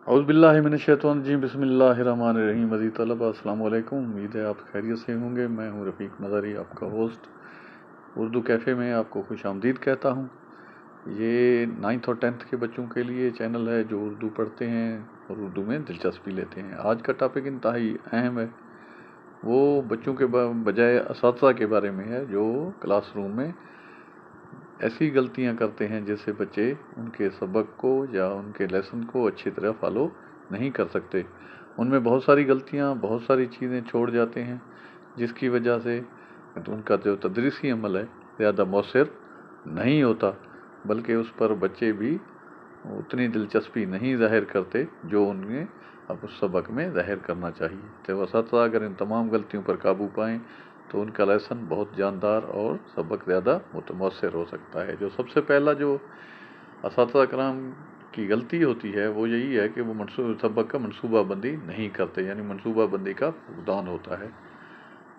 औज़ुबिल्लाहिमिनश्शैतानिर्रजीम बिस्मिल्लाहिर्रहमानिर्रहीम। अज़ीज़ तलबा अस्सलाम वालेकुम। उम्मीद है आप खैरियत से होंगे। मैं हूँ रफ़ीक मज़ारी, आपका होस्ट। उर्दू कैफ़े में आपको खुश आमदीद कहता हूँ। ये 9th और 10th के बच्चों के लिए चैनल है जो उर्दू पढ़ते हैं और उर्दू में दिलचस्पी लेते हैं। आज का टॉपिक इंतहाई अहम है। वो बच्चों के बजाय असातिज़ा के बारे में है जो क्लासरूम में ऐसी गलतियां करते हैं जिससे बच्चे उनके सबक को या उनके लेसन को अच्छी तरह फॉलो नहीं कर सकते। उनमें बहुत सारी गलतियां, बहुत सारी चीज़ें छोड़ जाते हैं जिसकी वजह से उनका जो तदरीसी अमल है ज़्यादा मौसर नहीं होता, बल्कि उस पर बच्चे भी उतनी दिलचस्पी नहीं ज़ाहिर करते जो उन्हें अब उस सबक में ज़ाहिर करना चाहिए। तो असातिज़ा अगर इन तमाम गलतियों पर काबू पाएँ तो उनका लेसन बहुत जानदार और सबक ज़्यादा मुतमौसर हो सकता है। जो सबसे पहला जो असातिज़ा कराम की गलती होती है वो यही है कि वो सबक का मनसूबा बंदी नहीं करते, यानी मनसूबा बंदी का फुकदान होता है।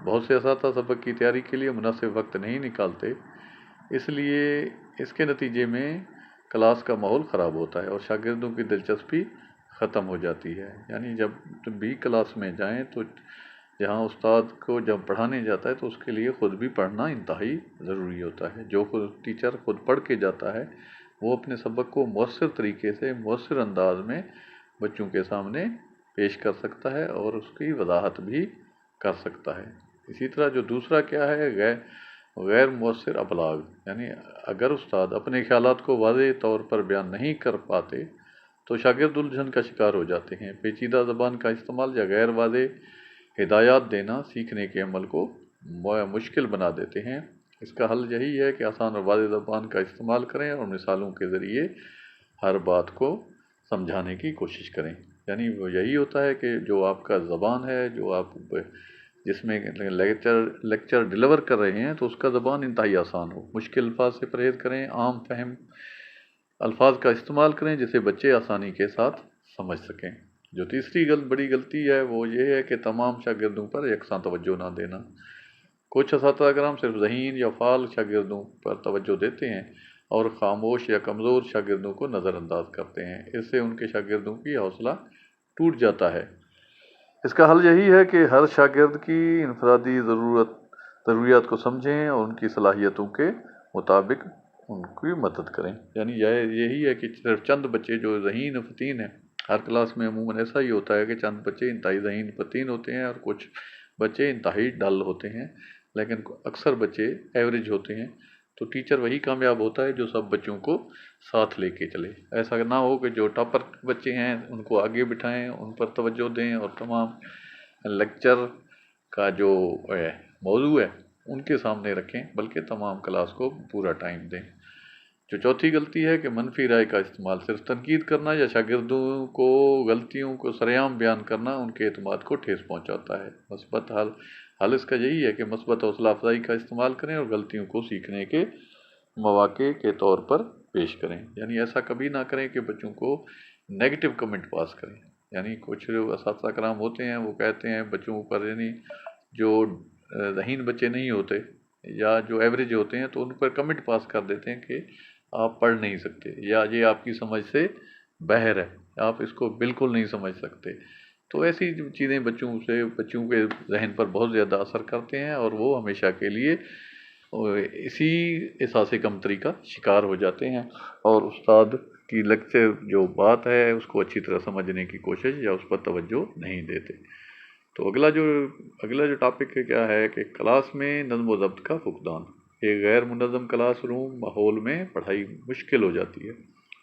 बहुत से असातिज़ा सबक की तैयारी के लिए मुनासिब वक्त नहीं निकालते, इसलिए इसके नतीजे में क्लास का माहौल ख़राब होता है और शागिर्दों की दिलचस्पी ख़त्म हो जाती है। यानी जब भी क्लास में जाएं तो जहाँ उस्ताद को जब पढ़ाने जाता है तो उसके लिए ख़ुद भी पढ़ना इंतहाई ज़रूरी होता है। जो टीचर ख़ुद पढ़ के जाता है वो अपने सबक को मौसर तरीके से, मौसर अंदाज में बच्चों के सामने पेश कर सकता है और उसकी वजाहत भी कर सकता है। इसी तरह जो दूसरा क्या है, गैर मौसर अबलाग, यानी अगर उस्ताद अपने ख्यालात को वाज़ेह तौर पर बयान नहीं कर पाते तो शागिर्द उलझन का शिकार हो जाते हैं। पेचीदा ज़बान का इस्तेमाल या गैर वाज़ेह हिदायत देना सीखने के अमल को मुश्किल बना देते हैं। इसका हल यही है कि आसान और वाज़ेह ज़बान का इस्तेमाल करें और मिसालों के ज़रिए हर बात को समझाने की कोशिश करें। यानी वो यही होता है कि जो आपका ज़बान है, जो आप जिसमें लेक्चर डिलीवर कर रहे हैं तो उसका ज़बान इंतहाई आसान हो। मुश्किल अल्फाज से परहेज़ करें, आम फहम अल्फाज का इस्तेमाल करें जिसे बच्चे आसानी के साथ समझ सकें। जो तीसरी बड़ी गलती है वो ये है कि तमाम शागिर्दों पर यकसां तवज्जो ना देना। कुछ असातिज़ा कराम सिर्फ ज़हीन या फ़ाल शागिर्दों पर तवज्जो देते हैं और ख़ामोश या कमज़ोर शागिर्दों को नज़रअंदाज करते हैं। इससे उनके शागिर्दों की हौसला टूट जाता है। इसका हल यही है कि हर शागिर्द की इनफरादी ज़रूरियात को समझें और उनकी सलाहियतों के मुताबिक उनकी मदद करें। यानी यही है कि सिर्फ चंद बच्चे जो ज़हीन फ़तीन हैं, हर क्लास में अमूमन ऐसा ही होता है कि चंद बच्चे इंतहाई ज़हीन फ़तीन होते हैं और कुछ बच्चे इंतहाई डल होते हैं, लेकिन अक्सर बच्चे एवरेज होते हैं। तो टीचर वही कामयाब होता है जो सब बच्चों को साथ लेके चले। ऐसा ना हो कि जो टॉपर बच्चे हैं उनको आगे बिठाएं, उन पर तवज्जो दें और तमाम लेक्चर का जो मौजू है उनके सामने रखें, बल्कि तमाम क्लास को पूरा टाइम दें। जो चौथी गलती है कि मनफी राय का इस्तेमाल, सिर्फ तनकीद करना या शागिर्दों को गलतियों को सरेआम बयान करना उनके एतमाद को ठेस पहुंचाता है। मस्बत हल इसका यही है कि मस्बत हौसला अफजाई का इस्तेमाल करें और गलतियों को सीखने के मौके के तौर पर पेश करें। यानी ऐसा कभी ना करें कि बच्चों को नेगेटिव कमेंट पास करें। यानी कुछ असातिज़ा कराम होते हैं वो कहते हैं बच्चों पर, यानी जो ज़हीन बच्चे नहीं होते या जो एवरेज होते हैं तो उन पर कमेंट पास कर देते हैं कि आप पढ़ नहीं सकते, या ये आपकी समझ से बाहर है, आप इसको बिल्कुल नहीं समझ सकते। तो ऐसी चीज़ें बच्चों के जहन पर बहुत ज़्यादा असर करते हैं और वो हमेशा के लिए इसी एहसास कमतरी का शिकार हो जाते हैं और उस्ताद की लेक्चर जो बात है उसको अच्छी तरह समझने की कोशिश या उस पर तवज्जो नहीं देते। तो अगला जो टॉपिक है क्या है कि क्लास में नज़्म व ज़ब्त का फुकदान। एक गैर मुनज़्ज़म क्लासरूम माहौल में पढ़ाई मुश्किल हो जाती है।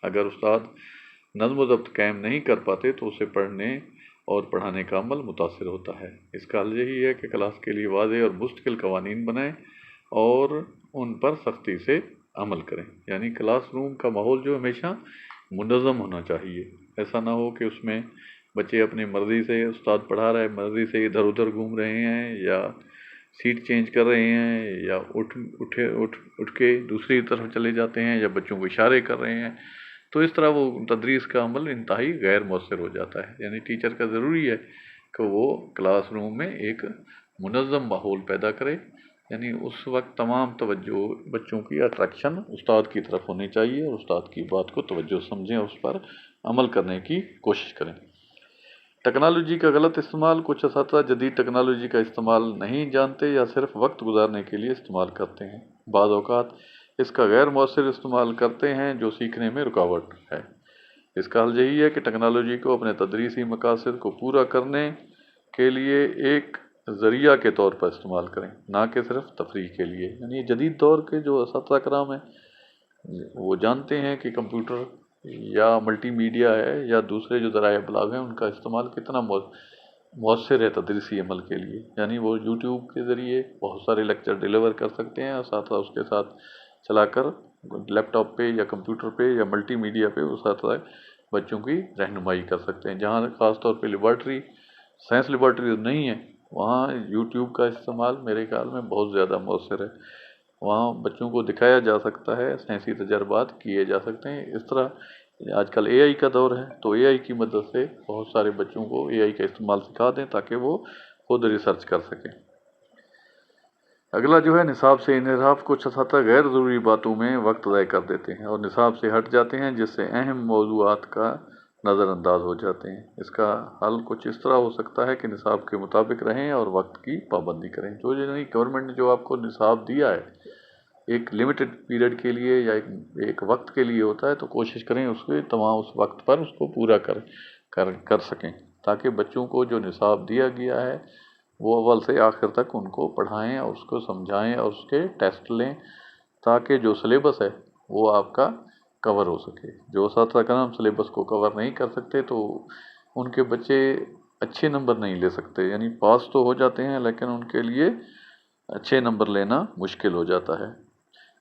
अगर उस्ताद नज़्म व ज़ब्त कायम नहीं कर पाते तो उसे पढ़ने और पढ़ाने का अमल मुतासिर होता है। इसका हल यही है कि क्लास के लिए वाज़ेह और मुस्तकिल कवानीन बनाएं और उन पर सख्ती से अमल करें। यानी क्लासरूम का माहौल जो हमेशा मुनज़्ज़म होना चाहिए। ऐसा ना हो कि उसमें बच्चे अपनी मर्ज़ी से, उस्ताद पढ़ा रहा है, मर्ज़ी से इधर उधर घूम रहे हैं या सीट चेंज कर रहे हैं या उठ के दूसरी तरफ चले जाते हैं या बच्चों को इशारे कर रहे हैं। तो इस तरह वो तदरीस का अमल इंतहाई गैर मौसर हो जाता है। यानी टीचर का ज़रूरी है कि वो क्लासरूम में एक मुनज़्ज़म माहौल पैदा करे। यानी उस वक्त तमाम तवज्जो बच्चों की अट्रैक्शन उस्ताद की तरफ होनी चाहिए और उस्ताद की बात को तवज्जो समझें, उस पर अमल करने की कोशिश करें। टेक्नोलॉजी का गलत इस्तेमाल। कुछ असातिज़ा जदीद टेक्नोलॉजी का इस्तेमाल नहीं जानते या सिर्फ वक्त गुजारने के लिए इस्तेमाल करते हैं। बाज़ औक़ात इसका गैर मौसर इस्तेमाल करते हैं जो सीखने में रुकावट है। इसका हल यही है कि टेक्नोलॉजी को अपने तदरीसी मकासद को पूरा करने के लिए एक ज़रिया के तौर पर इस्तेमाल करें, ना कि सिर्फ तफरीह के लिए। यानी जदीद दौर के जो असातिज़ा कराम हैं वो जानते हैं कि कंप्यूटर या मल्टी मीडिया है या दूसरे जो ज़राए इब्लाग हैं उनका इस्तेमाल कितना मौसर है तदरीसी अमल के लिए। यानी वो यूट्यूब के ज़रिए बहुत सारे लेक्चर डिलीवर कर सकते हैं और साथ उसके साथ चलाकर लैपटॉप पे या कंप्यूटर पे या मल्टी मीडिया पे वो साथ बच्चों की रहनुमाई कर सकते हैं। जहाँ ख़ास तौर पे लेबॉर्ट्री, साइंस लेबॉर्ट्री नहीं है, वहाँ यूट्यूब का इस्तेमाल मेरे ख्याल में बहुत ज़्यादा मौसर है। वहाँ बच्चों को दिखाया जा सकता है, साइंसी तजर्बात किए जा सकते हैं। इस तरह आजकल एआई का दौर है, तो एआई की मदद से बहुत सारे बच्चों को एआई का इस्तेमाल सिखा दें ताकि वो खुद रिसर्च कर सकें। अगला जो है निसाब से इनहराफ। कुछ असातिज़ा गैर ज़रूरी बातों में वक्त ज़ाय कर देते हैं और निसाब से हट जाते हैं, जिससे अहम मौज़ूआत का नज़रअंदाज हो जाते हैं। इसका हल कुछ इस तरह हो सकता है कि निसाब के मुताबिक रहें और वक्त की पाबंदी करें। जो नहीं गवर्नमेंट ने जो आपको निसाब दिया है एक लिमिटेड पीरियड के लिए या एक वक्त के लिए होता है, तो कोशिश करें उसके तमाम उस वक्त पर उसको पूरा कर सकें, ताकि बच्चों को जो निसाब दिया गया है वो अव्वल से आखिर तक उनको पढ़ाएं और उसको समझाएं और उसके टेस्ट लें, ताकि जो सिलेबस है वो आपका कवर हो सके। जो असातिज़ा कराम सिलेबस को कवर नहीं कर सकते तो उनके बच्चे अच्छे नंबर नहीं ले सकते। यानी पास तो हो जाते हैं लेकिन उनके लिए अच्छे नंबर लेना मुश्किल हो जाता है।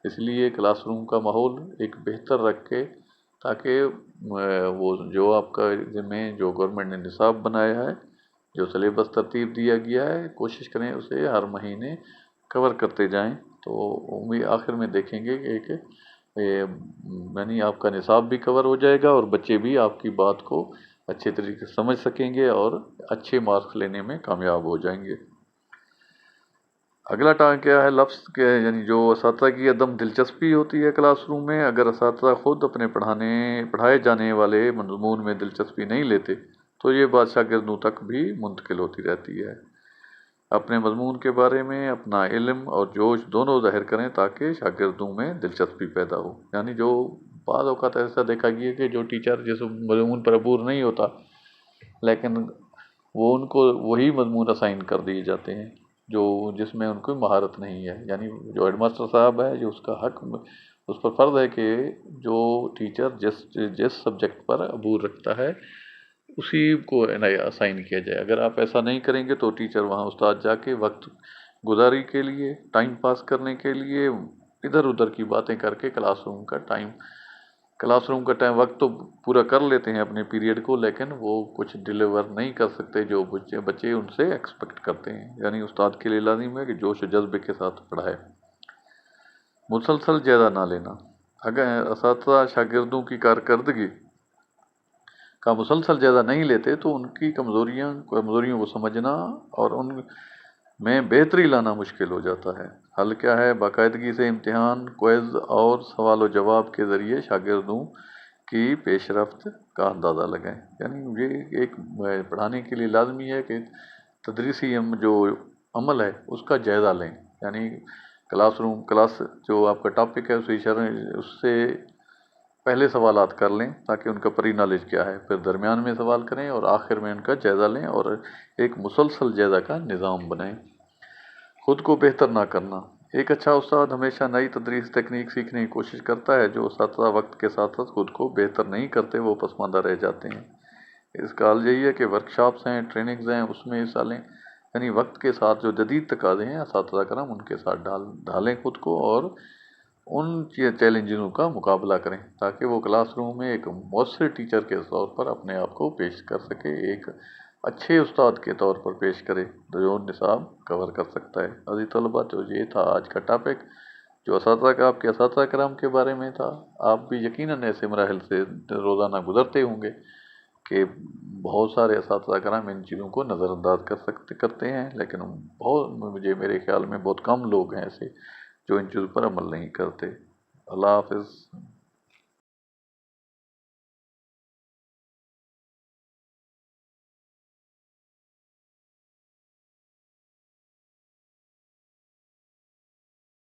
इसलिए क्लासरूम का माहौल एक बेहतर रख के, ताकि वो जो आपका जिसमें जो गवर्नमेंट ने निसाब बनाया है, जो सिलेबस तरतीब दिया गया है, कोशिश करें उसे हर महीने कवर करते जाएं। तो उम्मीद आखिर में देखेंगे कि एक यानी आपका निसाब भी कवर हो जाएगा और बच्चे भी आपकी बात को अच्छे तरीके से समझ सकेंगे और अच्छे मार्क्स लेने में कामयाब हो जाएंगे। अगला टाइम क्या है लफ्ज़ के, यानी जो असातिज़ा की अदम दिलचस्पी होती है क्लासरूम में। अगर असातिज़ा ख़ुद अपने पढ़ाए जाने वाले मज़मून में दिलचस्पी नहीं लेते तो ये बात शागिर्दों तक भी मुंतकिल होती रहती है। अपने मज़मून के बारे में अपना इल्म और जोश दोनों ज़ाहिर करें ताकि शागिर्दों में दिलचस्पी पैदा हो। यानी जो बाज़ औक़ात ऐसा देखा गया कि जो टीचर जिस मज़मून पर अबूर नहीं होता, लेकिन वो उनको वही मज़मून असाइन कर दिए जाते हैं जो जिसमें उनको महारत नहीं है। यानी जो हेडमास्टर साहब है, जो उसका हक उस पर फ़र्ज़ है कि जो टीचर जिस सब्जेक्ट पर अबूर रखता है उसी को असाइन किया जाए। अगर आप ऐसा नहीं करेंगे तो टीचर वहाँ उस्ताद जाके वक्त गुजारी के लिए, टाइम पास करने के लिए इधर उधर की बातें करके क्लासरूम का टाइम वक्त तो पूरा कर लेते हैं अपने पीरियड को, लेकिन वो कुछ डिलीवर नहीं कर सकते जो बच्चे उनसे एक्सपेक्ट करते हैं। यानी उस्ताद के लिए लाजिम है कि जोश जज्बे के साथ पढ़ाए। मुसलसल ज़्यादा ना लेना। अगर असातिज़ा शागिर्दों की कारकर्दगी का मुसलसल ज़्यादा नहीं लेते तो उनकी कमज़ोरियों को समझना और उनमें बेहतरी लाना मुश्किल हो जाता है। हल क्या है? बाकायदगी से इम्तिहान, क्विज़ और सवाल व जवाब के ज़रिए शागिर्दों की पेशरफ्त का अंदाज़ा लगाएं। यानी ये एक पढ़ाने के लिए लाजमी है कि तदरीसी जो अमल है उसका जायज़ा लें। यानी क्लास जो आपका टॉपिक है उससे पहले सवालात कर लें ताकि उनका प्री नॉलेज क्या है, फिर दरमियान में सवाल करें और आखिर में उनका जायज़ा लें और एक मुसलसल जायज़ा का निज़ाम बनाएं। ख़ुद को बेहतर ना करना। एक अच्छा उस्ताद हमेशा नई तदरीस तकनीक सीखने की कोशिश करता है। जो असातिज़ा वक्त के साथ साथ ख़ुद को बेहतर नहीं करते वो पसमानदा रह जाते हैं। इसका हल यही है कि वर्कशॉप्स हैं, ट्रेनिंग्स हैं, उसमें हिस्सा लें। यानी वक्त के साथ जो जदीद तकाज़े हैं असातिज़ा कराम उनके साथ ढालें ख़ुद को और उन चैलेंजों का मुकाबला करें ताकि वो क्लासरूम में एक मौसर टीचर के तौर पर अपने आप को पेश कर सके, एक अच्छे उस्ताद के तौर पर पेश करे जो निसाब कवर कर सकता है। अज़ीज़ तलबा, तो ये था आज का टॉपिक जो आपके असातिज़ा कराम के बारे में था। आप भी यकीनन ऐसे मराहिल से रोज़ाना गुज़रते होंगे कि बहुत सारे असातिज़ा कराम इन चीज़ों को नज़रअंदाज करते हैं, लेकिन मेरे ख्याल में बहुत कम लोग हैं ऐसे जो इन चीज़ों पर अमल नहीं करते। अल्लाह हाफ़िज़।